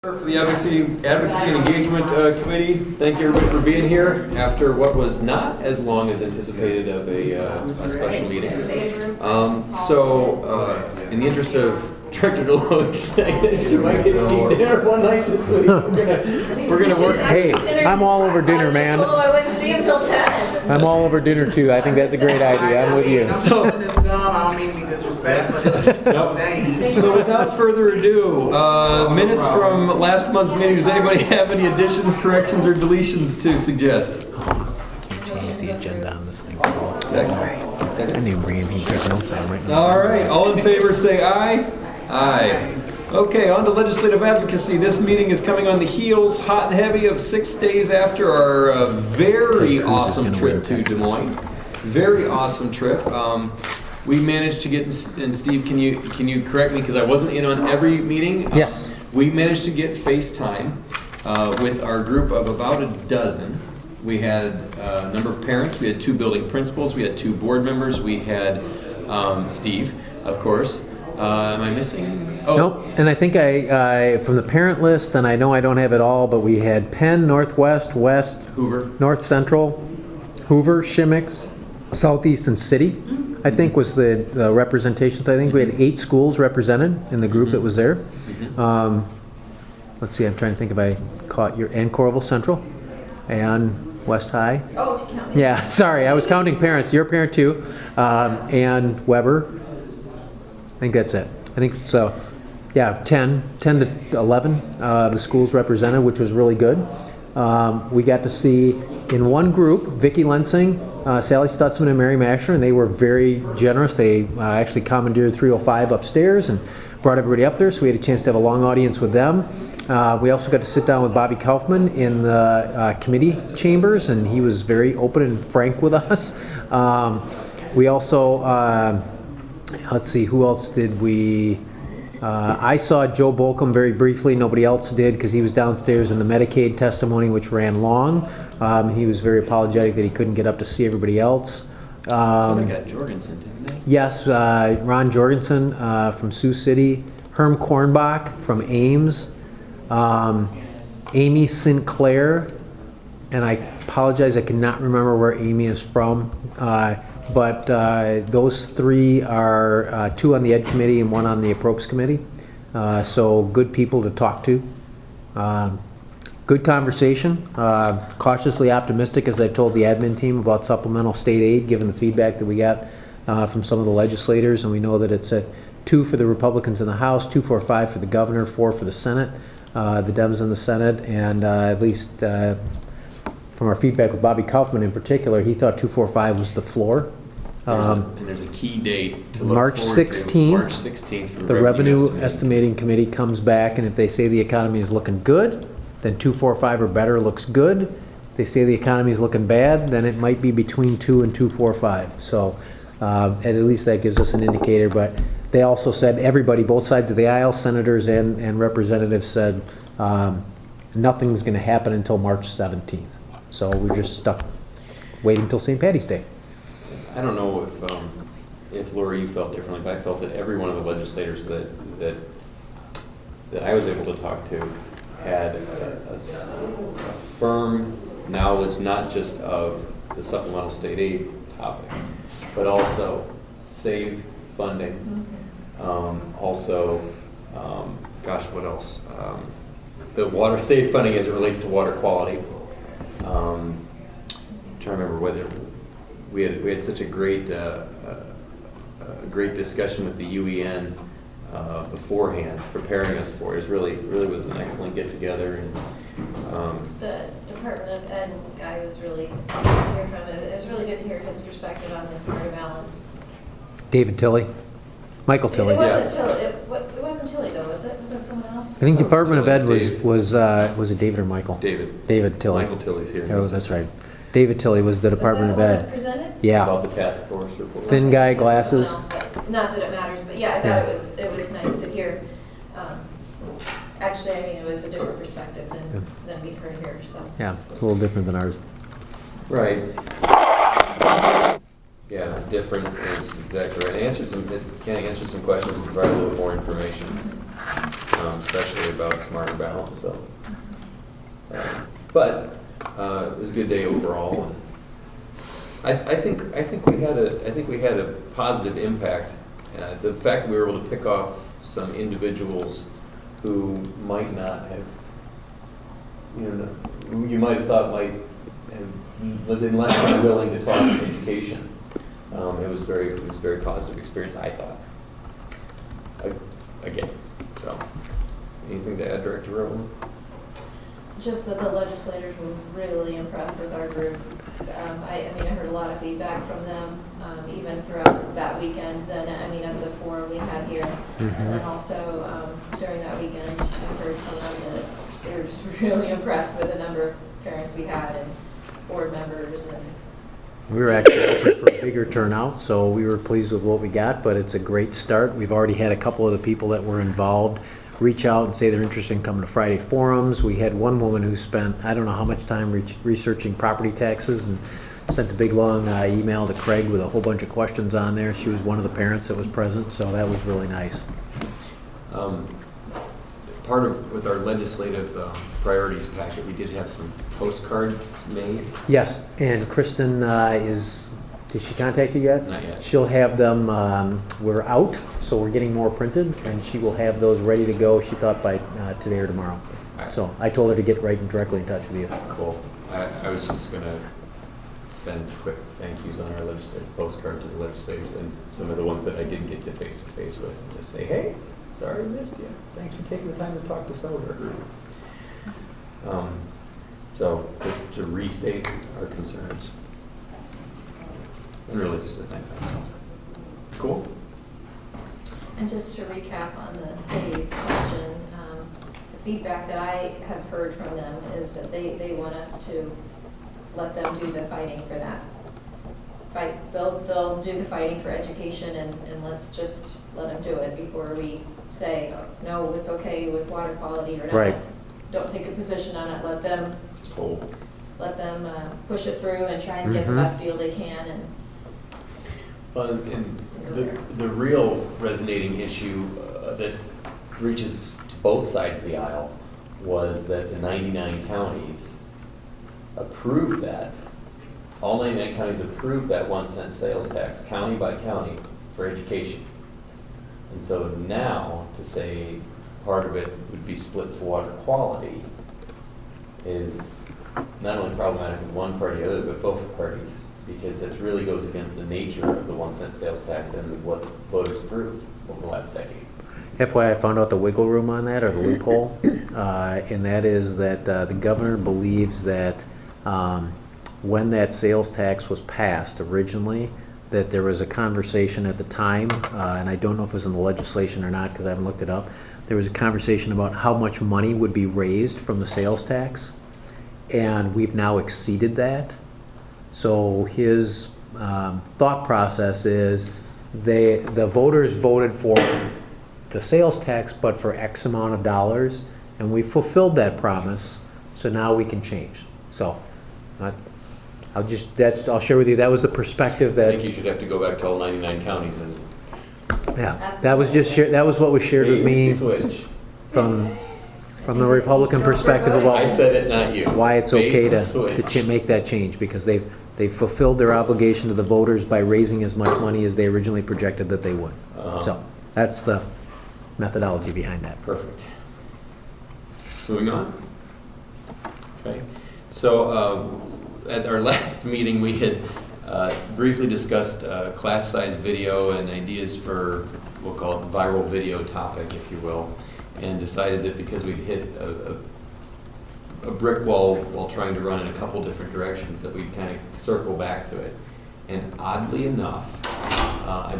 For the Advocacy and Engagement Committee, thank you everybody for being here after what was not as long as anticipated of a special meeting. In the interest of Director Deloach saying that she might get to eat dinner one night this week, we're gonna work. Hey, I'm all over dinner, man. Although I wouldn't see him till 10. I'm all over dinner too. I think that's a great idea. I'm with you. So without further ado, minutes from last month's meeting. Does anybody have any additions, corrections, or deletions to suggest? Change the agenda on this thing. Second. I didn't bring anything to take notes on right now. All right, all in favor say aye. Aye. Okay, on to legislative advocacy. This meeting is coming on the heels, hot and heavy, of 6 days after our very awesome trip to Des Moines. Very awesome trip. We managed to get, and Steve, can you correct me because I wasn't in on every meeting? Yes. We managed to get FaceTime with our group of about a dozen. We had a number of parents. We had 2 building principals. We had 2 board members. We had Steve, of course. Am I missing? Oh. Nope. And I think I from the parent list, and I know I don't have it all, but we had Penn, Northwest, West, Hoover, North Central, Hoover, Shimmicks, Southeast, and City. I think was the representation. I think we had 8 schools represented in the group that was there. Let's see. I'm trying to think if I caught your and Coralville Central, and West High. Oh, if you count me. Yeah, sorry, I was counting parents. You're a parent too, and Weber. I think that's it. I think so. Yeah, 10 to 11, the schools represented, which was really good. We got to see in one group, Vicki Lensing, Sally Stutzman, and Mary Masher, and they were very generous. They actually commandeered 305 upstairs and brought everybody up there, so we had a chance to have a long audience with them. We also got to sit down with Bobby Kaufman in the committee chambers, and he was very open and frank with us. We also, let's see, who else did we... I saw Joe Bolcom very briefly. Nobody else did because he was downstairs in the Medicaid testimony, which ran long. He was very apologetic that he couldn't get up to see everybody else. somebody got Jorgensen, didn't they? Yes, Ron Jorgensen from Sioux City, Herm Kornbach from Ames, Amy Sinclair, and I apologize, I cannot remember where Amy is from. But those 3 are 2 on the Ed Committee and 1 on the Approps Committee. So good people to talk to. Good conversation. Cautiously optimistic, as I told the admin team, about supplemental state aid, given the feedback that we got from some of the legislators. And we know that it's at 2 for the Republicans in the House, 245 for the governor, 4 for the Senate, the Dems in the Senate, and at least from our feedback with Bobby Kaufman in particular, he thought 245 was the floor. And there's a key date to look March forward to. 16th, March 16th for the Revenue Estimating Committee comes back, and if they say the economy is looking good, then 245 or better looks good. If they say the economy is looking bad, then it might be between 2 and 245. So at least that gives us an indicator. But they also said everybody, both sides of the aisle, senators and representatives, said nothing's going to happen until March 17th. So we're just stuck waiting till St. Patty's Day. I don't know if Laura, you felt differently, but I felt that every one of the legislators that I was able to talk to had a firm knowledge, not just of the supplemental state aid topic, but also SAVE funding. Also, gosh, what else? The water SAVE funding as it relates to water quality. I'm trying to remember whether we had such a great great discussion with the UEN beforehand, preparing us for it. It really was an excellent get together. And the Department of Ed guy was really good to hear from. It was really good to hear his perspective on this sort of balance. David Tilley, Michael Tilley. It wasn't Tilley. It wasn't Tilley though, was it? Was it someone else? I think Oh, Department of Ed Dave. was it David or Michael? David Tilley. Michael Tilley's here. Oh, that's right. David Tilley was the Department of Ed. Presented? Yeah. About the task force report. Thin guy, glasses. Not that it matters, but yeah, I thought it was nice to hear. Actually, I mean, it was a different perspective than we've heard here. So Yeah, it's a little different than ours. Right. Yeah, different is exactly right. It can answer some questions and provide a little more information. especially about smart and balanced. So, but it was a good day overall. And I think we had a positive impact. The fact that we were able to pick off some individuals who might not have, who you might have thought might have been less than willing to talk education. It was a very positive experience, I thought. Again, so anything to add, Director Rowland? Just that the legislators were really impressed with our group. I heard a lot of feedback from them, even throughout that weekend. Then, at the forum we had here, and then also during that weekend, I heard from them that they were just really impressed with the number of parents we had and board members. And We were actually hoping for a bigger turnout, so we were pleased with what we got, but it's a great start. We've already had a couple of the people that were involved reach out and say they're interested in coming to Friday forums. We had one woman who spent, I don't know how much time researching property taxes and sent a big long email to Craig with a whole bunch of questions on there. She was one of the parents that was present, so that was really nice. With our legislative priorities packet, we did have some postcards made. Yes, and Kristen did she contact you yet? Not yet. She'll have them, we're out, so we're getting more printed, and she will have those ready to go, she thought by today or tomorrow. Right. So I told her to get directly in touch with you. Cool. I was just going to send quick thank yous on our legislative postcard to the legislators and some of the ones that I didn't get to face with. Just say, hey, sorry I missed you. Thanks for taking the time to talk to some of our group. So just to restate our concerns. And really just to thank them. Cool. And just to recap on the city question, the feedback that I have heard from them is that they want us to let them do the fighting for that. They'll do the fighting for education, and let's just let them do it before we say, no, it's okay with water quality or not. Right. Don't take a position on it. Let them Just hold. let them push it through and try and get the best deal they can. And the real resonating issue that reaches to both sides of the aisle was that the 99 counties approved that. All 99 counties approved that 1-cent sales tax, county by county, for education. And so now to say part of it would be split to water quality is not only problematic with one party or the other, but both parties, because it really goes against the nature of the 1-cent sales tax and what voters approved over the last decade. FYI, I found out the wiggle room on that, or the loophole, and that is that the governor believes that when that sales tax was passed originally, that there was a conversation at the time, and I don't know if it was in the legislation or not because I haven't looked it up, there was a conversation about how much money would be raised from the sales tax, and we've now exceeded that. So his thought process is the voters voted for the sales tax, but for X amount of dollars, and we fulfilled that promise, so now we can change. So I'll share with you, that was the perspective I that, think you should have to go back to all 99 counties and yeah, that was what was shared with me switch. from the Republican perspective about I said it, not you. why it's Bait okay and to switch. make that change, because they've fulfilled their obligation to the voters by raising as much money as they originally projected that they would. So that's the methodology behind that. Perfect. Moving on. Okay. So at our last meeting, we had briefly discussed class size video and ideas for, we'll call it viral video topic, if you will, and decided that because we'd hit a brick wall while trying to run in a couple different directions, that we'd kind of circle back to it. And oddly enough, I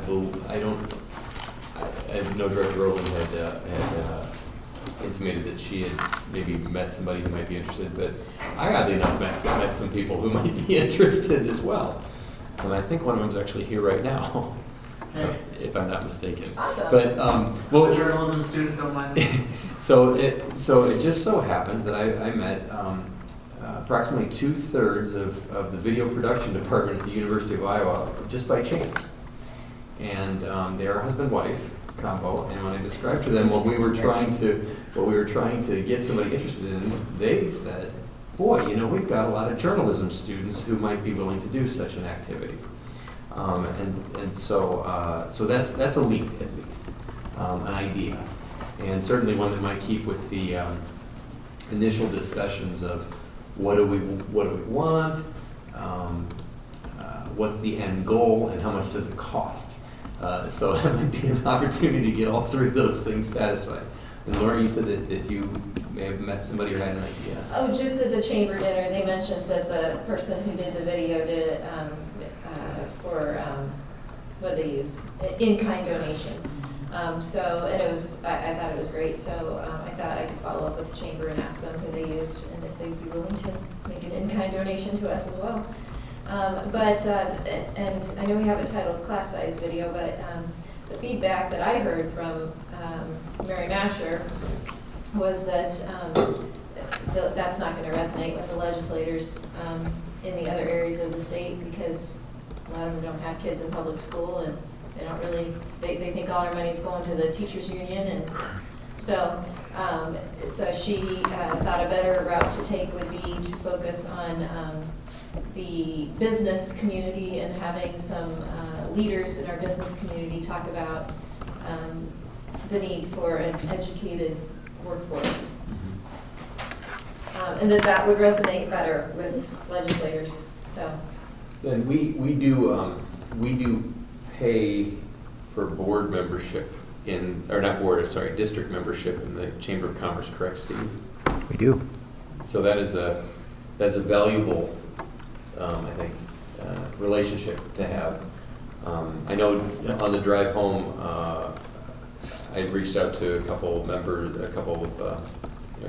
know Director Rowland had intimated that she had maybe met somebody who might be interested, but I oddly enough met some people who might be interested as well. And I think one of them is actually here right now, if I'm not mistaken. Awesome. But Well, a journalism student, don't mind me. So it just so happens that I met approximately 2/3 of the video production department at the University of Iowa just by chance. And they are husband-wife, combo, and when I described to them what we were trying to get somebody interested in, they said, boy, we've got a lot of journalism students who might be willing to do such an activity. So that's a lead, at least, an idea, and certainly one that might keep with the initial discussions of what do we want, what's the end goal, and how much does it cost. So that might be an opportunity to get all three of those things satisfied. And Laura, you said that you may have met somebody or had an idea. Oh, just at the chamber dinner, they mentioned that the person who did the video did it for, what did they use? In-kind donation. And it was, I thought it was great, so I thought I could follow up with the chamber and ask them who they used and if they'd be willing to make an in-kind donation to us as well. And I know we have it titled class size video, but the feedback that I heard from Mary Masher was that that's not going to resonate with the legislators in the other areas of the state, because a lot of them don't have kids in public school, and they don't really, they think all our money's going to the teachers union, and so she thought a better route to take would be to focus on the business community and having some leaders in our business community talk about the need for an educated workforce. And that would resonate better with legislators, so. And we do pay for board membership district membership in the Chamber of Commerce, correct, Steve? We do. So that's a valuable, I think, relationship to have. I know on the drive home, I reached out to a couple of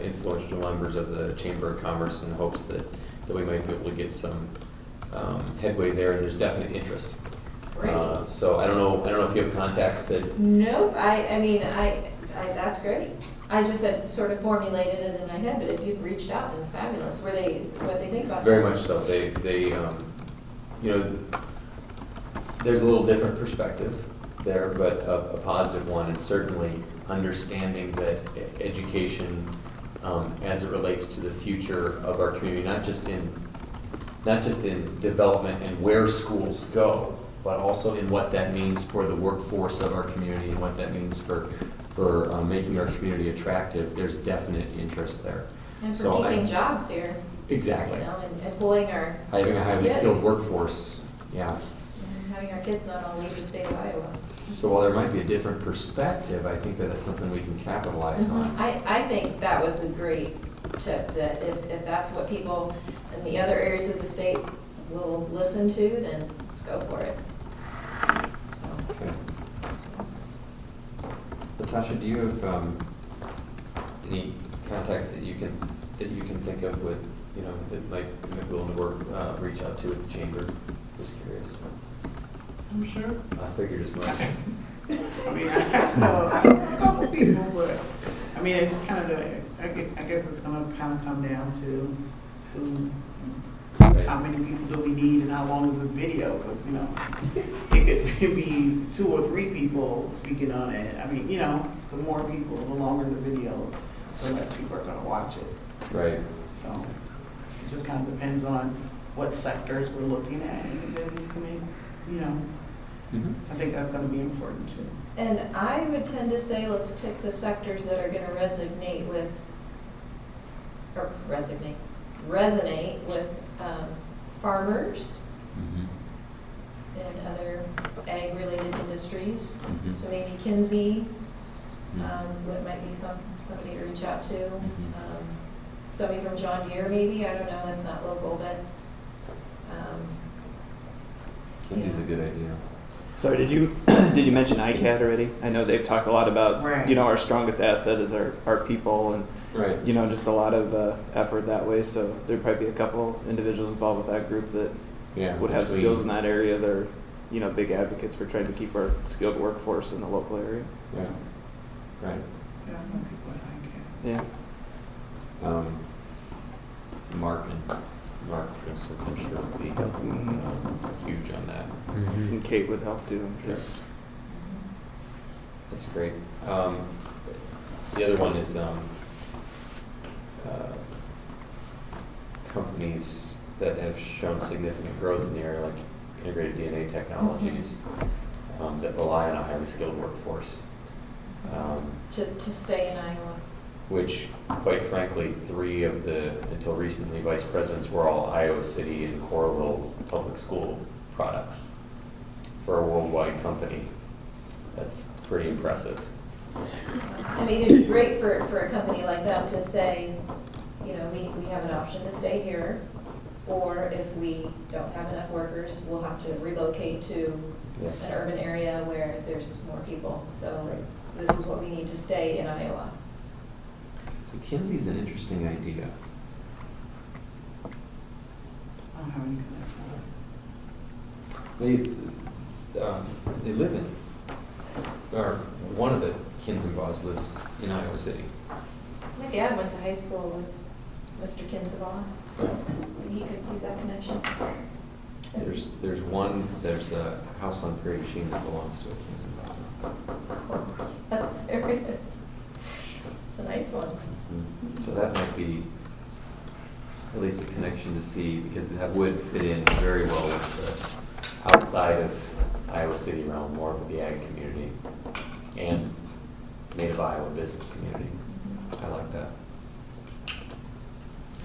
influential members of the Chamber of Commerce in hopes that we might be able to get some headway there, and there's definite interest. Right. So I don't know if you have contacts that. Nope. I mean, that's great. I just had sort of formulated it in my head, but if you've reached out, then fabulous. What they think about Very that? much so. They there's a little different perspective there, but a positive one, and certainly understanding that education, as it relates to the future of our community, not just in development and where schools go, but also in what that means for the workforce of our community and what that means for making our community attractive. There's definite interest there. And for keeping jobs here. Exactly. And employing our Having a highly kids. skilled workforce, yeah. And having our kids not all leave the state of Iowa. So while there might be a different perspective, I think that that's something we can capitalize on. I think that was a great tip, that if that's what people in the other areas of the state will listen to, then let's go for it. So. Okay. Natasha, do you have any contacts that you can think of with, that might be willing to reach out to at the chamber? Just curious. I'm sure. I figured as much. I mean, I know a couple people, but I mean, it just kind of, I guess it's gonna kind of come down to who, Right. how many people do we need and how long is this video? Because, it could be 2 or 3 people speaking on it. I mean, the more people, the longer the video, the less people are gonna watch it. Right. So it just kind of depends on what sectors we're looking at in the business community, Mm-hmm. I think that's gonna be important too. And I would tend to say, let's pick the sectors that are gonna resonate with farmers Mm-hmm. and other ag-related industries. Mm-hmm. So maybe Kinsey, what might be somebody to reach out to. Somebody from John Deere, maybe, I don't know, that's not local, but. Kinsey's a good idea. Sorry, did you mention ICAD already? I know they've talked a lot about, Right. Our strongest asset is our people, and, Right. just a lot of effort that way. So there'd probably be a couple individuals involved with that group that Yeah. would have between- skills in that area. They're, big advocates for trying to keep our skilled workforce in the local area. Yeah. Right. Yeah, I know people that like it. Yeah. Mark, for instance, I'm sure would be huge on that. And Kate would help too, I'm sure. That's great. The other one is companies that have shown significant growth in the area, like integrated DNA technologies, that rely on a highly skilled workforce. Just to stay in Iowa. Which, quite frankly, 3 of the, until recently, vice presidents were all Iowa City and Coralville public school products for a worldwide company. That's pretty impressive. I mean, it'd be great for a company like them to say, you know, we have an option to stay here, or if we don't have enough workers, we'll have to relocate to Yes. an urban area where there's more people. So Right. this is what we need to stay in Iowa. So Kinsey's an interesting idea. I don't have any connection. They live in, or one of the Kinzenbaugh lives in Iowa City. My dad went to high school with Mr. Kinsabaugh. He could use that connection. There's a house on Prairie Sheen that belongs to a Kinzenbaugh. That's, there it is. It's a nice one. So that might be at least a connection to see, because that would fit in very well with the outside of Iowa City realm, more of the ag community and native Iowa business community. I like that. I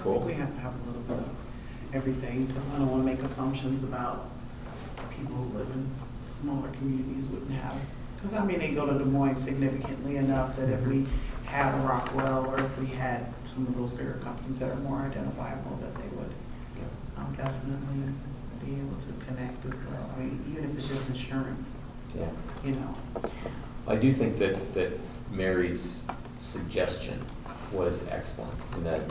Cool. think we have to have a little bit of everything, because I don't want to make assumptions about people who live in smaller communities wouldn't have. Because I mean, they go to Des Moines significantly enough that if we had Rockwell, or if we had some of those bigger companies that are more identifiable, that they would definitely be able to connect as well. I mean, even if it's just insurance, Yeah. you know. I do think that Mary's suggestion was excellent, in that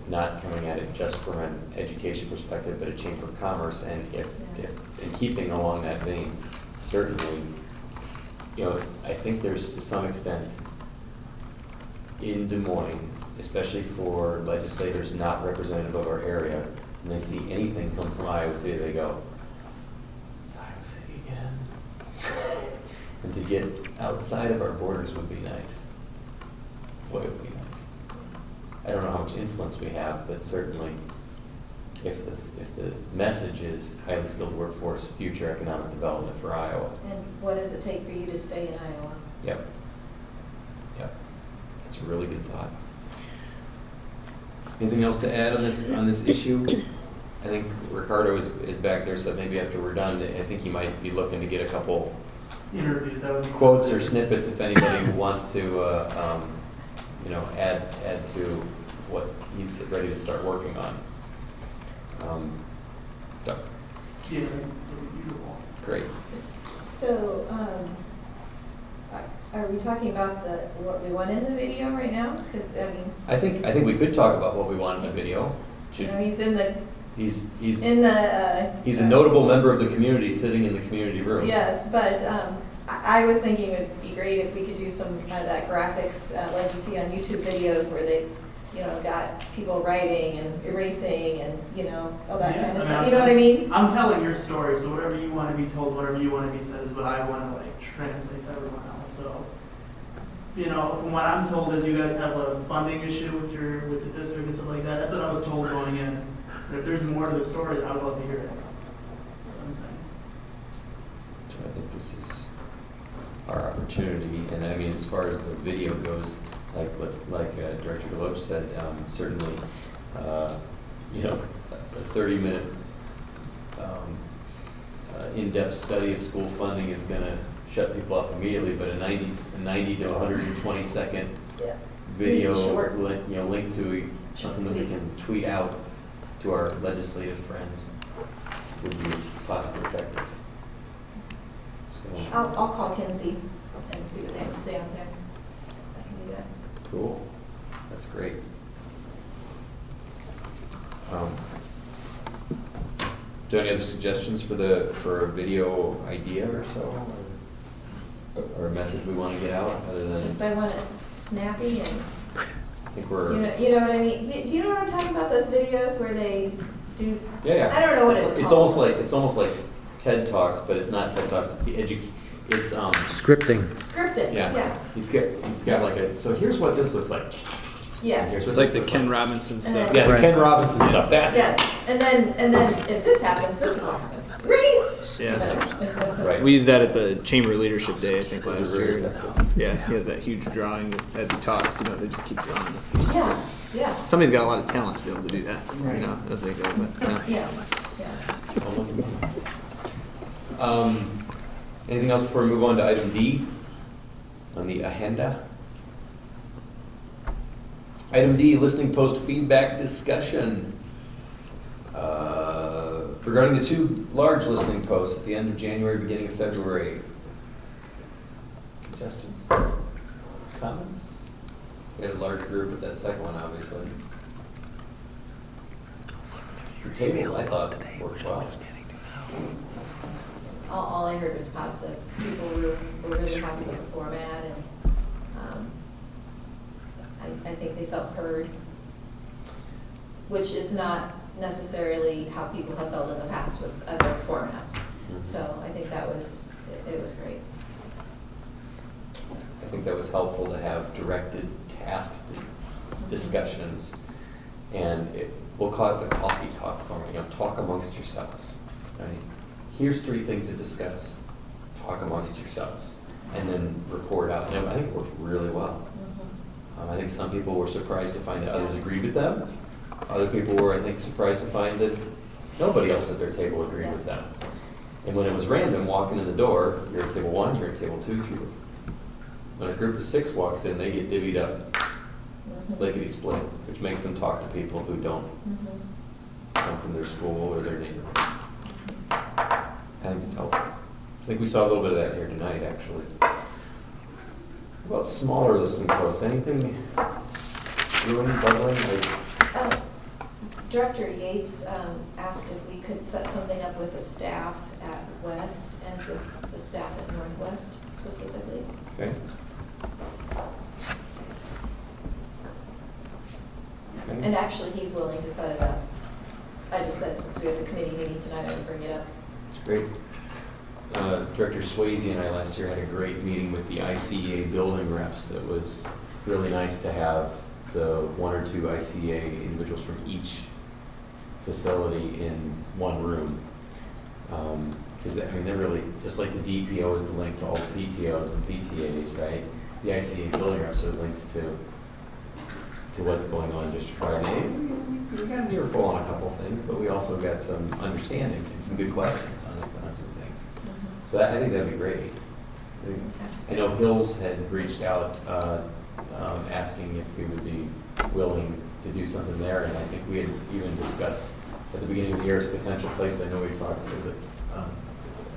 not coming at it just from an education perspective, but a chamber of commerce, and if in keeping along that vein, certainly, you know, I think there's to some extent in Des Moines, especially for legislators not representative of our area, and they see anything come from Iowa City, they go, it's Iowa City again. And to get outside of our borders would be nice. Boy, it would be nice. I don't know how much influence we have, but certainly if the message is highly skilled workforce, future economic development for Iowa. And what does it take for you to stay in Iowa? Yep. Yep. That's a really good thought. Anything else to add on this issue? I think Ricardo is back there, so maybe after we're done, I think he might be looking to get a couple Interviews, that would be quotes or snippets if anybody wants to, add to what he's ready to start working on. Doug. Yeah, that would be beautiful. Great. So, are we talking about what we want in the video right now? Because, I mean, I think we could talk about what we want in the video. you know, he's in the, He's he's a notable member of the community sitting in the community room. Yes, but I was thinking it would be great if we could do some of that graphics, like you see on YouTube videos where they, you know, got people writing and erasing and, you know, all that kind of stuff. You know what I mean? I'm telling your story, so whatever you want to be told, whatever you want to be said is what I want to like translate to everyone else. So, you know, from what I'm told is you guys have a funding issue with the district and stuff like that. That's what I was told going in. But if there's more to the story, I would love to hear it. That's what I'm saying. So I think this is our opportunity, and I mean, as far as the video goes, like Director Deloach said, certainly, a 30-minute in-depth study of school funding is going to shut people off immediately, but a 90 to 120 second Yeah. video Short. linked to something that we can tweet out to our legislative friends would be possibly effective. So, I'll call Kinsey and see what they have to say out there. I can do that. cool. That's great. Do you have any other suggestions for a video idea or so? Or a message we want to get out other than? Just I want it snappy and, I think we're. you know what I mean? Do you know what I'm talking about, those videos where they do? Yeah. I don't know what it's It's called. almost like TED Talks, but it's not TED Talks. It's It's, Scripting. Scripted, yeah, he's got like a, so here's what this looks like. And yeah. here's what It's like this the looks Ken Robinson stuff. Yeah, the Right. Ken Robinson stuff, that's. Yes, and then if this happens, this is what happens. Greatest! Yeah. Right. We used that at the Chamber Leadership Day, I think, last Really year. effective. Yeah, he has that huge drawing as he talks, you know, they just keep drawing. Yeah, yeah, Somebody's got a lot of talent to be able to do that, Right. you know, as they go, but, yeah. yeah. Anything else before we move on to item D on the agenda? Item D, listening post feedback discussion. Regarding the two large listening posts at the end of January, beginning of February. Suggestions? Comments? We had a large group at that second one, obviously. The tables, I thought, worked well. All I heard was positive. People were really happy with the format, and I think they felt heard, which is not necessarily how people have felt in the past with other formats. So I think it was great. I think that was helpful to have directed task discussions, and we'll call it the coffee talk format. You know, talk amongst yourselves. Right? Here's 3 things to discuss. Talk amongst yourselves, and then report out. And I think it worked really well. I think some people were surprised to find that others agreed with them. Other people were, I think, surprised to find that nobody else at their table agreed with them. And when it was random, walking in the door, you're at table 1, you're at table 2, 3. When a group of 6 walks in, they get divvied up, lickety split, which makes them talk to people who don't come from their school or their neighborhood. I think so. I think we saw a little bit of that here tonight, actually. What about smaller listening posts? Anything brewing, bubbling? Director Yates asked if we could set something up with the staff at West and with the staff at Northwest specifically. Okay. And actually, he's willing to set it up. I just said, since we have the committee meeting tonight, I would bring it up. That's great. Director Swayze and I last year had a great meeting with the ICEA building reps. That was really nice to have the 1 or 2 ICEA individuals from each facility in one room. Because I mean, they're really, just like the DPO is the link to all the PTOs and PTAs, right? The ICEA building reps are links to what's going on in District 5. And we got an earful on a couple things, but we also got some understanding and some good questions on some things. So I think that'd be great. I know Hills had reached out asking if we would be willing to do something there, and I think we had even discussed at the beginning of the year as a potential place. I know we talked to, is it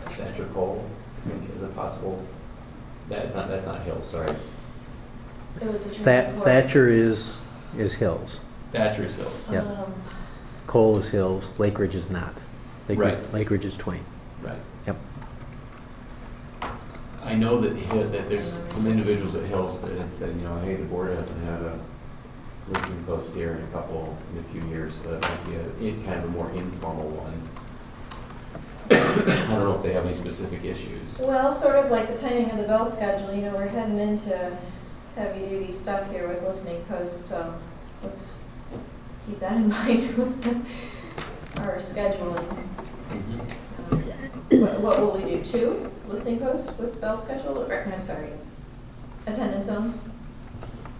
Thatcher Cole, I think, is it possible? That's not Hills, sorry. It was a joint report. Thatcher is Hills. Thatcher is Hills. Yep. Cole is Hills. Lake Ridge is not. Right. Lake Ridge is Twain. Right. Yep. I know that there's some individuals at Hills that had said, hey, the board hasn't had a listening post here in a few years, so that might be kind of a more informal one. I don't know if they have any specific issues. Well, sort of like the timing of the bell schedule, we're heading into heavy-duty stuff here with listening posts, so let's keep that in mind with our scheduling. What will we do, 2 listening posts with bell schedule? I'm sorry, attendance zones?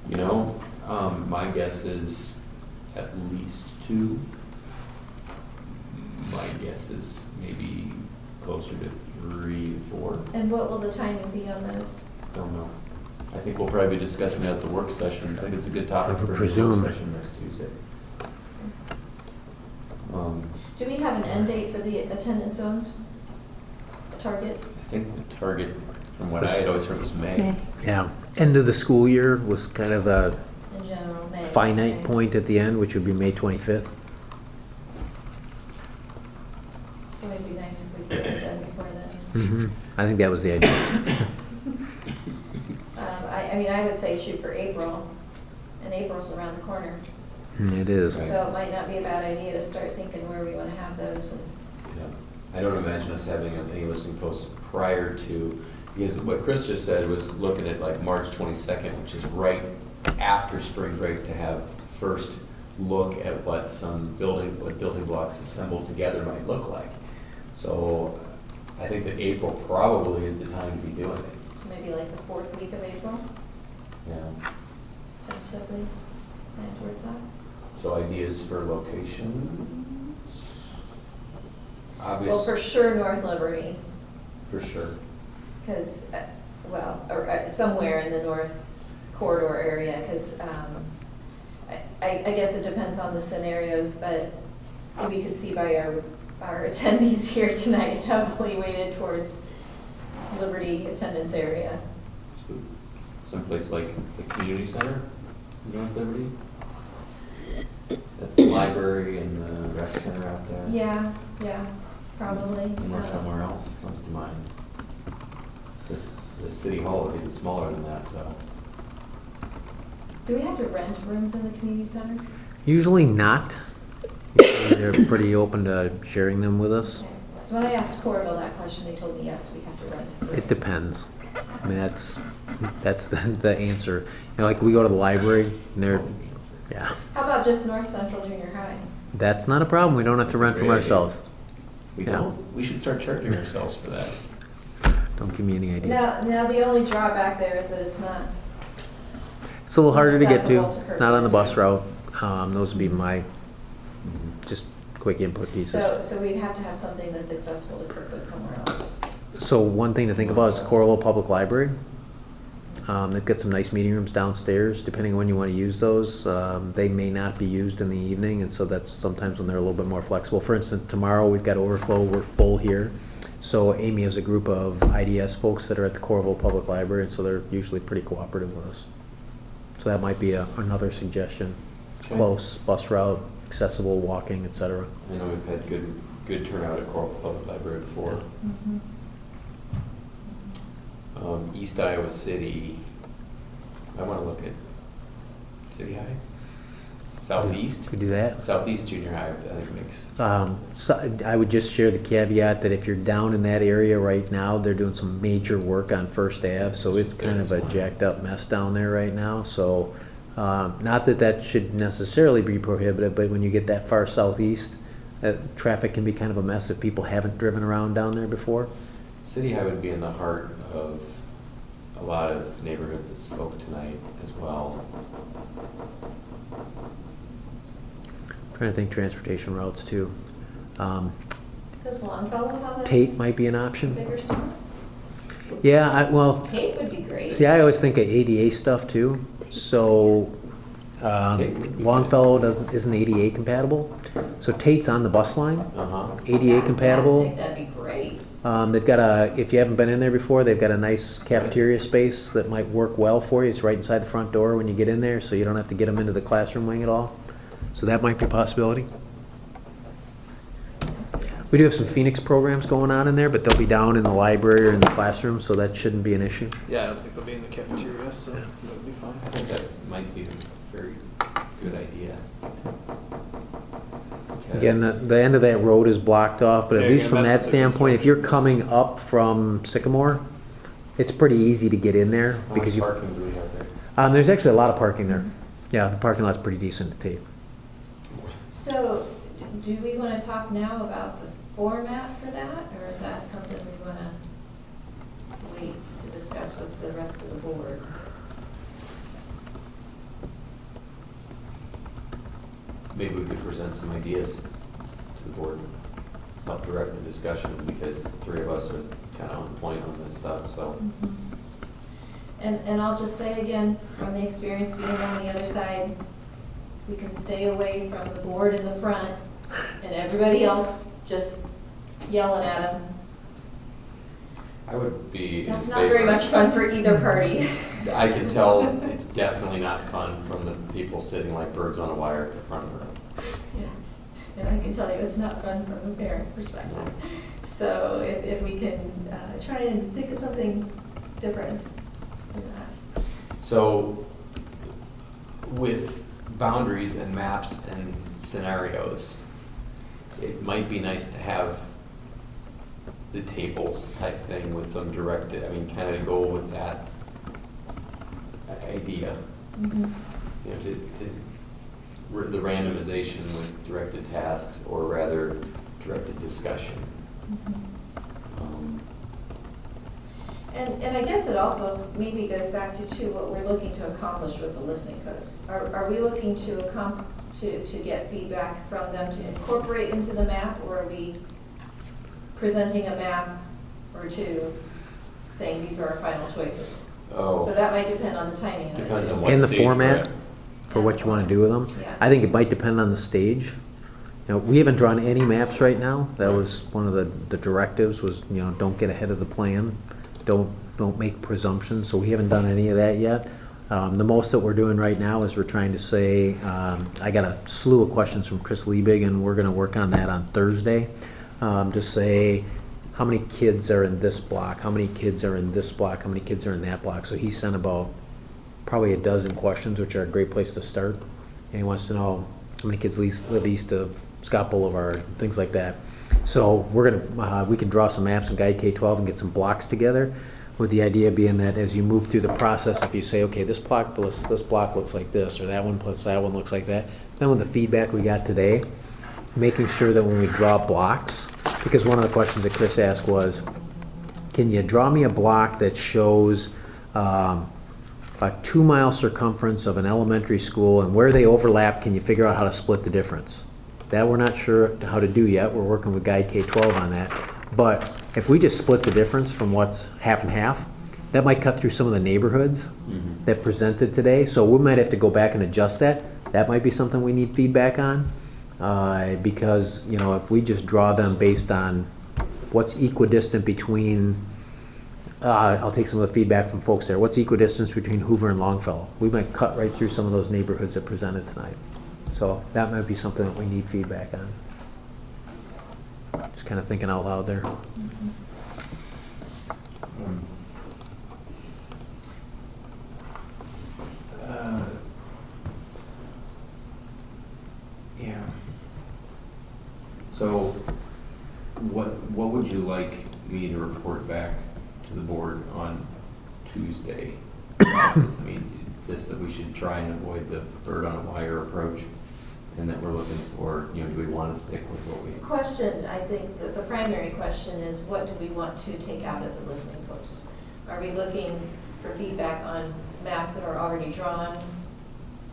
My guess is at least 2. My guess is maybe closer to 3 to 4. And what will the timing be on those? Don't know. I think we'll probably be discussing that at the work session. I think it's a good topic I would for the presume. work session next Tuesday. Do we have an end date for the attendance zones? A target? I think the target, from what I had always heard, was May. Yeah. End of the school year was kind of the In general, May. finite Okay. point at the end, which would be May 25th. Boy, it'd be nice if we could get it done before then. I think that was the idea. I would say shoot for April, and April's around the corner. It is. Right. So it might not be a bad idea to start thinking where we want to have those. And Yeah. I don't imagine us having any listening posts prior to, Because what Chris just said was looking at like March 22nd, which is right after spring break, to have first look at what building blocks assembled together might look like. So I think that April probably is the time to be doing it. So maybe like the 4th week of April, Yeah. tentatively plan towards that. So ideas for locations? Well, Obvious, for sure North Liberty, for sure. because, somewhere in the north corridor area, because I guess it depends on the scenarios, but we could see by our attendees here tonight heavily weighted towards Liberty attendance area. So someplace like the community center, in North Liberty? That's the library and the rec center out there? Yeah, probably. Unless somewhere else comes to mind. The city hall is even smaller than that, so. Do we have to rent rooms in the community center? Usually not. Usually they're pretty open to sharing them with us. Okay. So when I asked Corville that question, they told me, yes, we have to rent. It depends. I mean, that's the answer. You know, like we go to the library and they're, yeah, How about just North Central Junior High? that's not a problem. We don't have to rent from Great idea. ourselves. We Yeah. don't, we should start charging ourselves for that. Don't give me any ideas. Now the only drawback there is that it's not, It's a little harder to get to, accessible to Kirkland. not on the bus route. Those would be my just quick input pieces. so we'd have to have something that's accessible to Kirkwood somewhere else. So one thing to think about is Coralville Public Library. They've got some nice meeting rooms downstairs, depending on when you want to use those. They may not be used in the evening, and so that's sometimes when they're a little bit more flexible. For instance, tomorrow we've got overflow, we're full here. So Amy has a group of IDS folks that are at the Coralville Public Library, and so they're usually pretty cooperative with us. So that might be another suggestion. Okay. Close, bus route, accessible, walking, et cetera. I know we've had good turnout at Coral Public Library before. East Iowa City, I want to look at City High? Southeast? Could do that. Southeast Junior High, I think makes, So I would just share the caveat that if you're down in that area right now, they're doing some major work on First Ave, so it's kind of a jacked up mess down there right now. So, not that that should necessarily be prohibited, but when you get that far southeast, traffic can be kind of a mess if people haven't driven around down there before. City High would be in the heart of a lot of neighborhoods that spoke tonight as well. Trying to think transportation routes too. Does Longfellow have a Tate might be an option. bigger store? Yeah, well, Tate would be great. see, I always think of ADA stuff too. So, Tate would be good. Longfellow isn't ADA compatible. So Tate's on the bus line, Uh-huh. ADA I compatible. think that'd be great. They've got if you haven't been in there before, they've got a nice cafeteria space that might work well for you. It's right inside the front door when you get in there, so you don't have to get them into the classroom wing at all. So that might be a possibility. We do have some Phoenix programs going on in there, but they'll be down in the library or in the classroom, so that shouldn't be an issue. Yeah, I don't think they'll be in the cafeteria, so Yeah. that would be I fine. think that might be a very good idea. Again, the end of that road is blocked off, but at Yeah, least yeah, from that's that the biggest standpoint, if thing. you're coming up from Sycamore, it's pretty easy to get in there How because much you. parking do we have there? There's actually a lot of parking there. Yeah, the parking lot's pretty decent to Tate. So, do we want to talk now about the format for that, or is that something we want to wait to discuss with the rest of the board? Maybe we could present some ideas to the board, help direct the discussion, because the three of us are kind of on point on this stuff, so. And I'll just say again, from the experience being on the other side, if we can stay away from the board in the front and everybody else just yelling at them, I would be in that's not very favor. much fun for either party. I can tell it's definitely not fun from the people sitting like birds on a wire at the front of the room. Yes, and I can tell you it's not fun from a parent perspective. So if we can try and think of something different than that. So with boundaries and maps and scenarios, it might be nice to have the tables type thing with some directed, I mean, kind of go with that idea, Mhm. you know, the randomization with directed tasks, or rather directed discussion. Mhm. Um, And I guess it also maybe goes back to too, what we're looking to accomplish with the listening posts. Are we looking to get feedback from them to incorporate into the map, or are we presenting a map or two saying these are our final choices? Oh. So that might depend on the timing of it Depends too. on what And the stage we're format at. for what you want to do with them. Yeah. I think it might depend on the stage. You know, we haven't drawn any maps right now. That was one of the directives was, you know, don't get ahead of the plan. Don't make presumptions, so we haven't done any of that yet. The most that we're doing right now is we're trying to say, I got a slew of questions from Chris Liebig, and we're gonna work on that on Thursday. To say, how many kids are in this block, how many kids are in this block, how many kids are in that block? So he sent about probably a dozen questions, which are a great place to start. And he wants to know how many kids live east of Scott Boulevard, things like that. So we're gonna, we can draw some maps and guide K-12 and get some blocks together, with the idea being that as you move through the process, if you say, okay, this block looks like this, or that one plus that one looks like that, then with the feedback we got today, making sure that when we draw blocks, because one of the questions that Chris asked was, can you draw me a block that shows a 2-mile circumference of an elementary school, and where they overlap, can you figure out how to split the difference? That we're not sure how to do yet. We're working with Guide K-12 on that. But if we just split the difference from what's half and half, that might cut through some of the neighborhoods that presented today. So we might have to go back and adjust that. That might be something we need feedback on. Because, you know, if we just draw them based on what's equidistant between, I'll take some of the feedback from folks there. What's equidistance between Hoover and Longfellow? We might cut right through some of those neighborhoods that presented tonight. So that might be something that we need feedback on. Just kind of thinking out loud there. Yeah. So, what would you like me to report back to the board on Tuesday? I mean, just that we should try and avoid the bird on a wire approach, and that we're looking for, you know, do we want to stick with what we? The question, I think, that the primary question is, what do we want to take out of the listening posts? Are we looking for feedback on maps that are already drawn,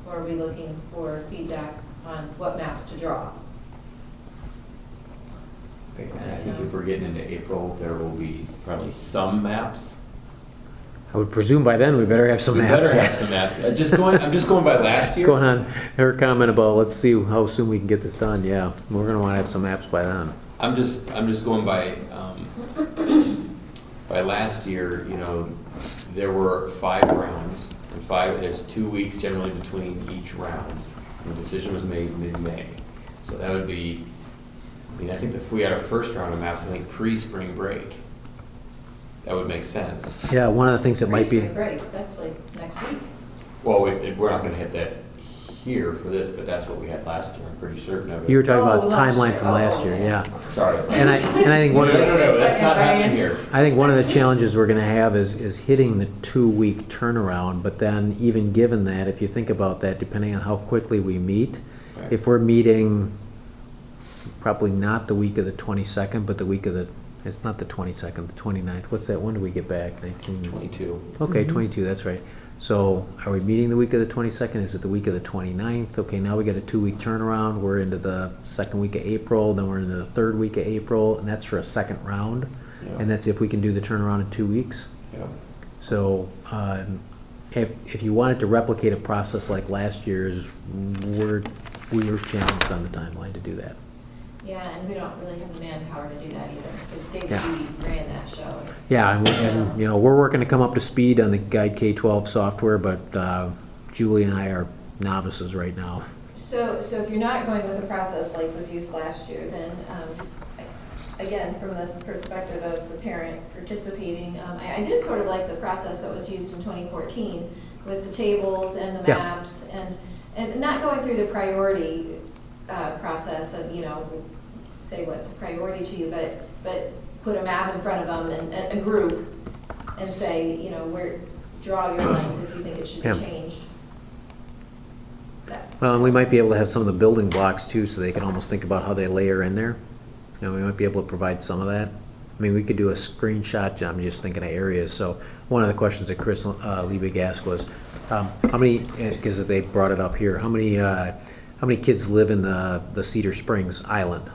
or are we looking for feedback on what maps to draw? And I think if we're getting into April, there will be probably some maps. I would presume by then we better have some We maps. better have some maps. I'm just going by last year. Going on, her comment about, let's see how soon we can get this done, yeah, we're gonna wanna have some maps by then. I'm just going by, by last year, you know, there were 5 rounds, and there's 2 weeks generally between each round. And the decision was made mid-May. So that would be, I mean, I think if we had our first round of maps, I think pre-spring break, that would make sense. Yeah, one of the things that might be, Pre-spring break, that's like next week. Well, we're not gonna hit that here for this, but that's what we had last year, I'm pretty certain of it. you were talking about Oh, last timeline year. from last Oh, year, yes. yeah. Sorry. And I think one of the, No, that's not happening here. I think one of the challenges we're gonna have is hitting the 2-week turnaround, but then even given that, if you think about that, depending on how quickly we meet, Right. if we're meeting probably not the week of the 22nd, but the week of the, it's not the 22nd, the 29th, what's that, when do we get back? 22. Okay, 22, that's right. So are we meeting the week of the 22nd? Is it the week of the 29th? Okay, now we got a 2-week turnaround. We're into the 2nd week of April, then we're into the 3rd week of April, and that's for a second round. Yeah. And that's if we can do the turnaround in 2 weeks. Yeah. So if you wanted to replicate a process like last year's, we were challenged on the timeline to do that. Yeah, and we don't really have the manpower to do that either, because David Yeah. Judy ran that show. Yeah, and you know, we're working to come up to speed on the Guide K-12 software, but Julie and I are novices right now. So if you're not going with a process like was used last year, then, again, from the perspective of the parent participating, I did sort of like the process that was used in 2014 with the tables and the Yeah. maps, and not going through the priority process of, you know, say what's a priority to you, but put a map in front of them and a group and say, you know, draw your lines if you think it should be Yeah. changed. That- Well, and we might be able to have some of the building blocks too, so they can almost think about how they layer in there. You know, we might be able to provide some of that. I mean, we could do a screenshot, I'm just thinking of areas. So one of the questions that Chris Liebig asked was, how many, because they brought it up here, how many kids live in the Cedar Springs Island?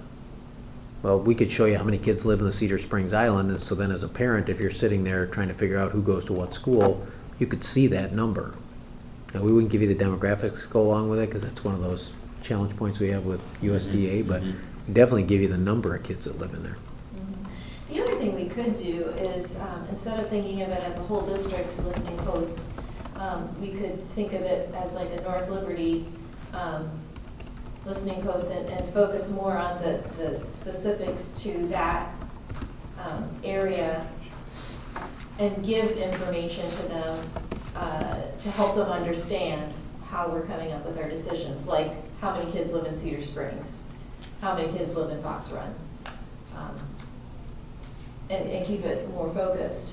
Well, we could show you how many kids live in the Cedar Springs Island, and so then as a parent, if you're sitting there trying to figure out who goes to what school, you could see that number. Now, we wouldn't give you the demographics to go along with it, because that's one of those challenge points we have with USDA, but mhm. we definitely give you the number of kids that live in there. Mhm. The other thing we could do is, instead of thinking of it as a whole district listening post, we could think of it as like a North Liberty listening post and focus more on the specifics to that area and give information to them to help them understand how we're coming up with our decisions, like how many kids live in Cedar Springs, how many kids live in Fox Run, and keep it more focused.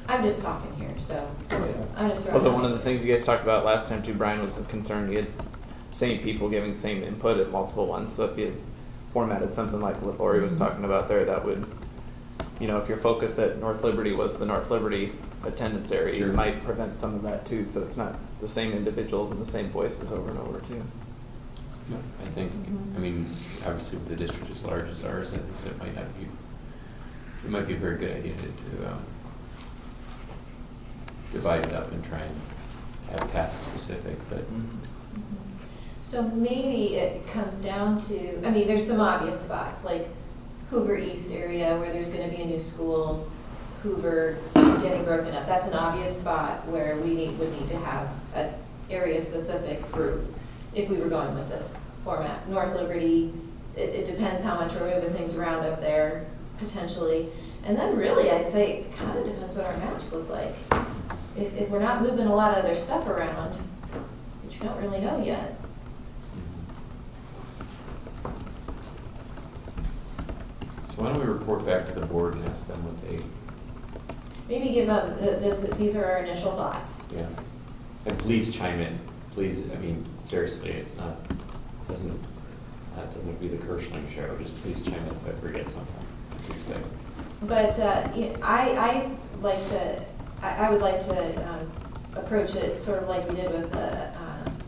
I'm just talking here, so I'm just throwing. Was it one of the things you guys talked about last time too, Brian, was a concern you had same people giving same input at multiple ones, so if you had formatted something like Lori was talking about there, that would, you know, if your focus at North Liberty was the North Liberty attendance area, Sure. you might prevent some of that too, so it's not the same individuals and the same voices over and over too. No, I think, I mean, obviously with the district as large as ours, I think that might not be, it might be a very good idea to divide it up and try and have task specific, but So maybe it comes down to, I mean, there's some obvious spots, like Hoover East area where there's gonna be a new school, Hoover getting broken up. That's an obvious spot where we would need to have an area-specific group if we were going with this format. North Liberty, it depends how much we're moving things around up there, potentially. And then really, I'd say, it kind of depends what our maps look like. If we're not moving a lot of other stuff around, which we don't really know yet. so why don't we report back to the board and ask them what they, Maybe give them, these are our initial thoughts. yeah. And please chime in, please, I mean, seriously, it's not, doesn't be the Kirschling show, just please chime in if I forget something Tuesday. But I would like to approach it sort of like we did with the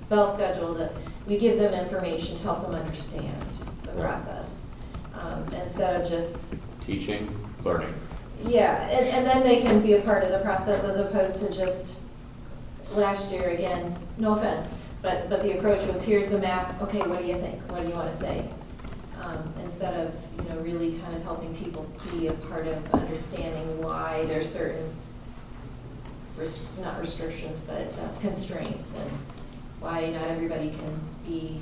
bell schedule, that we give them information to help them understand the process. Instead of just, Teaching, learning. yeah, and then they can be a part of the process as opposed to just, last year, again, no offense, but the approach was, here's the map, okay, what do you think? What do you want to say? Instead of, you know, really kind of helping people be a part of understanding why there's certain, not restrictions, but constraints, and why not everybody can be,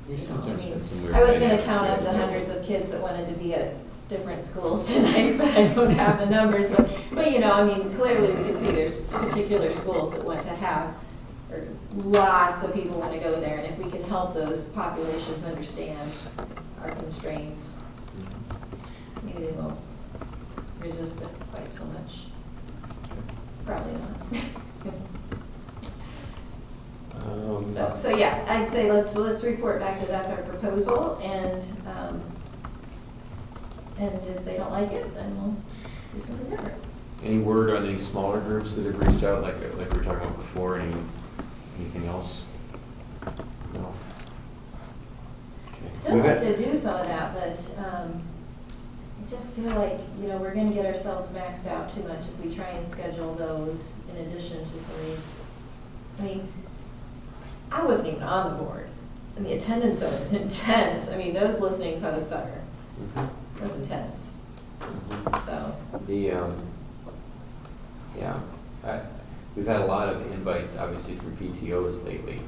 We you know, sometimes I mean, had some weird I was gonna dynamics count we up had the to deal hundreds with. of kids that wanted to be at different schools tonight, but I don't have the numbers, but you know, I mean, clearly we can see there's particular schools that want to have, or lots of people want to go there, and if we can help those populations understand our constraints, maybe they won't resist it quite so much. Probably not. So yeah, I'd say let's report back that that's our proposal, and if they don't like it, then we'll do something different. Any word on any smaller groups that have reached out, like we were talking about before, anything else? No? Okay. Still We've like got- to do some of that, but I just feel like, you know, we're gonna get ourselves maxed out too much if we try and schedule those in addition to some of these. I mean, I wasn't even on the board, and the attendance was intense. I mean, those listening posts are, Mhm. it was intense, Mhm. so. We've had a lot of invites, obviously, from PTOs lately,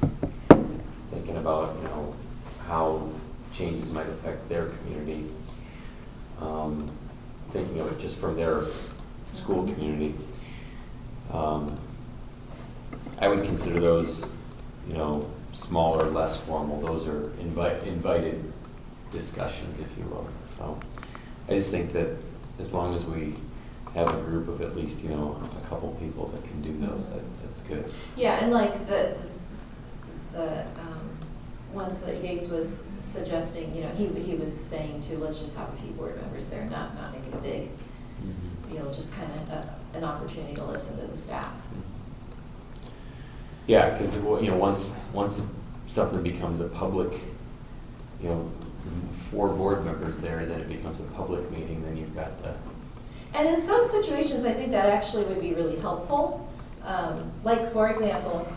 thinking about, you know, how changes might affect their community. Thinking of it just from their school community. I would consider those, you know, smaller, less formal. Those are invited discussions, if you will. So I just think that as long as we have a group of at least, a couple people that can do those, that's good. Yeah, and like the ones that Yates was suggesting, he was saying too, let's just have a few board members there, not make it a big deal, just kind of an opportunity to listen to the staff. Yeah, because, once something becomes a public, 4 board members there, then it becomes a public meeting, then you've got the. And in some situations, I think that actually would be really helpful. Like, for example,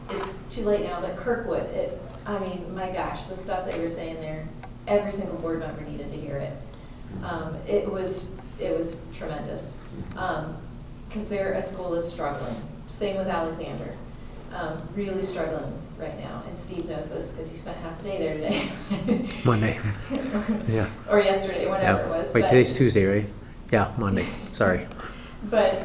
it's too late now, but Kirkwood, my gosh, the stuff that you're saying there, every single board member needed to hear it. It was tremendous. Because a school is struggling. Same with Alexander. Really struggling right now. And Steve knows this because he spent half the day there today. Monday. Yeah. Or yesterday, whatever it was. Wait, but- today's Tuesday, right? Yeah, Monday, sorry. But,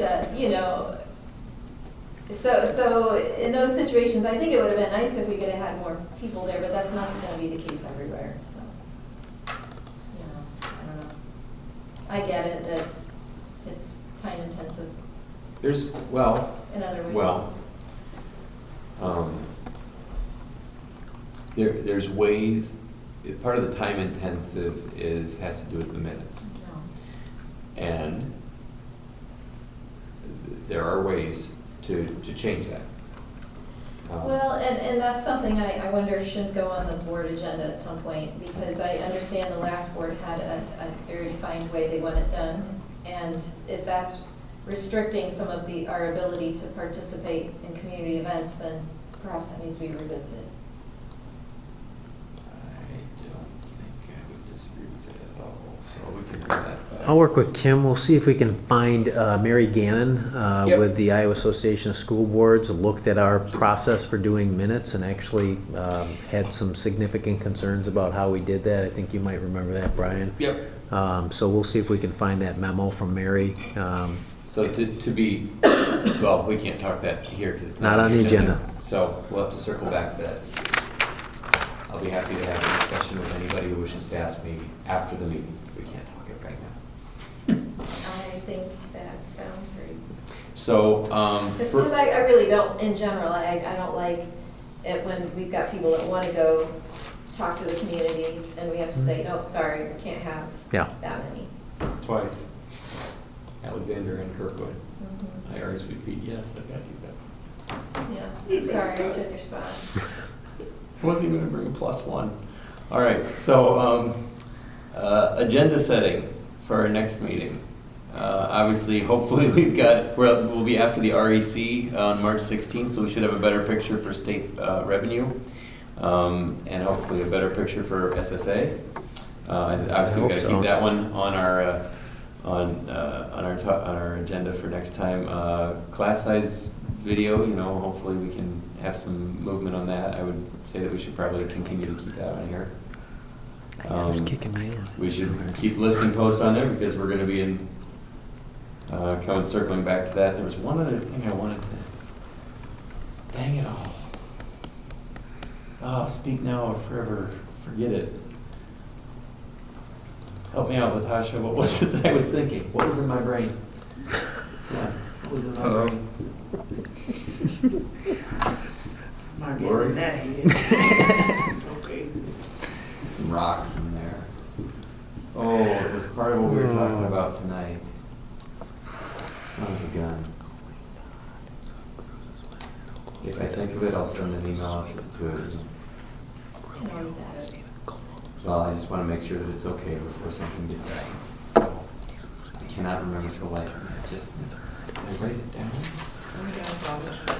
so in those situations, I think it would have been nice if we could have had more people there, but that's not going to be the case everywhere, so. I don't know. I get it, that it's time intensive There's, in other ways. There's ways, part of the time intensive has to do with the minutes. No. And there are ways to change that. Well, and that's something I wonder shouldn't go on the board agenda at some point, because I understand the last board had a very defined way they want it done. And if that's restricting some of our ability to participate in community events, then perhaps that needs to be revisited. I don't think I would disagree with that at all, so we can bring that back. I'll work with Kim. We'll see if we can find Mary Gannon Yep. with the Iowa Association of School Boards, looked at our process for doing minutes and actually had some significant concerns about how we did that. I think you might remember that, Brian. Yep. So we'll see if we can find that memo from Mary. So to be, well, we can't talk that here because it's Not on the agenda. So we'll have to circle back to that. I'll be happy to have a discussion with anybody who wishes to ask me after the meeting. We can't talk it right now. I think that sounds great. So, Because I really don't, in general, I don't like it when we've got people that want to go talk to the community and we have to say, nope, sorry, we can't have Yeah. that many. twice, Alexander and Kirkwood. Mhm. I RSVP'd, yes, I've got to do that. Yeah, sorry, I took your spot. I wasn't even gonna bring a +1. All right, so, agenda setting for our next meeting. Obviously, hopefully we'll be after the REC on March 16th, so we should have a better picture for state revenue. And hopefully a better picture for SSA. And obviously we've got to hope keep so. that one on our agenda for next time. Class size video, hopefully we can have some movement on that. I would say that we should probably continue to keep that on here. Kicking me in. We should keep listing posts on there because we're going to be in, circling back to that. There was one other thing I wanted to, dang it all. Oh, speak now or forever forget it. Help me out, Latasha. What was it that I was thinking? What was in my brain? Yeah, what was in my brain? Not Lori? getting that yet. It's okay. Some rocks in there. Oh, it was part of what we were talking about tonight. Son of a gun. If I think of it, I'll send an email out to it. Can always add it. Well, I just want to make sure that it's okay before something gets added. So, I cannot remember for the life of me. Did I write it down? Let me get on just to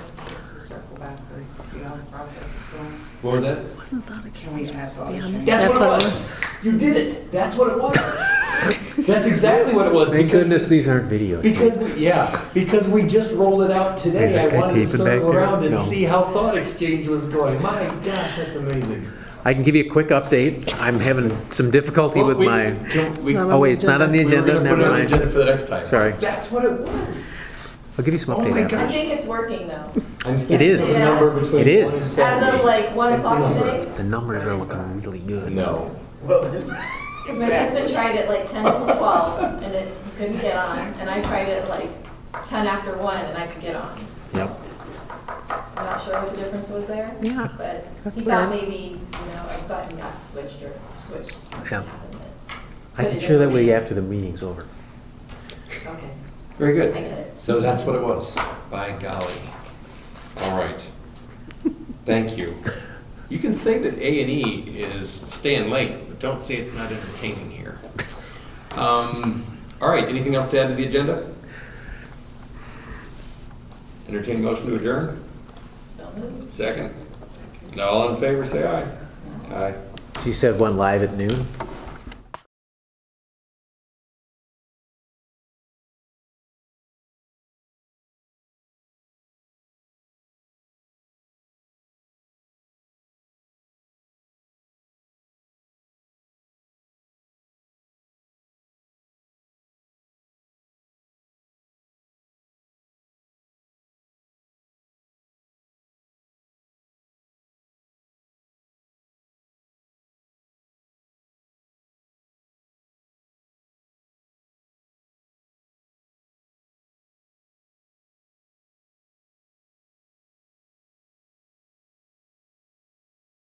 circle back to see how the process is going. What was that? Can we ask all the That's changes? what it was. You did it. That's what it was. That's exactly what it was. Thank because- goodness these aren't videos. because we just rolled it out today. Is that I guy wanted to taping back circle there? around and No. see how thought exchange was going. My gosh, that's amazing. I can give you a quick update. I'm having some difficulty with my, oh wait, it's not on the We were agenda, gonna put never it on the mind. agenda for the next time. Sorry. That's what it was. I'll give you some Oh my update after. I gosh. think it's working though. It is. The number between It 1 is. and As of 70. like 1 It's the o'clock number. today? The numbers are looking really good. No. Well, Because my husband tried it like 10 till 12, and it he couldn't get on, and I tried it like 10 after 1, and I could get on. So Yep. I'm not sure what the difference was there. Yeah, But that's he thought weird. maybe, a button got switched or switched, something Yeah. happened. But I can share that with you after the meeting's over. Okay, Very I good. get it. So that's what it was. By golly. All right. Thank you. You can say that A&E is staying late, but don't say it's not entertaining here. All right, anything else to add to the agenda? Entertaining motion to adjourn? So moved. Second? All in favor, say aye. Aye. She said one live at noon.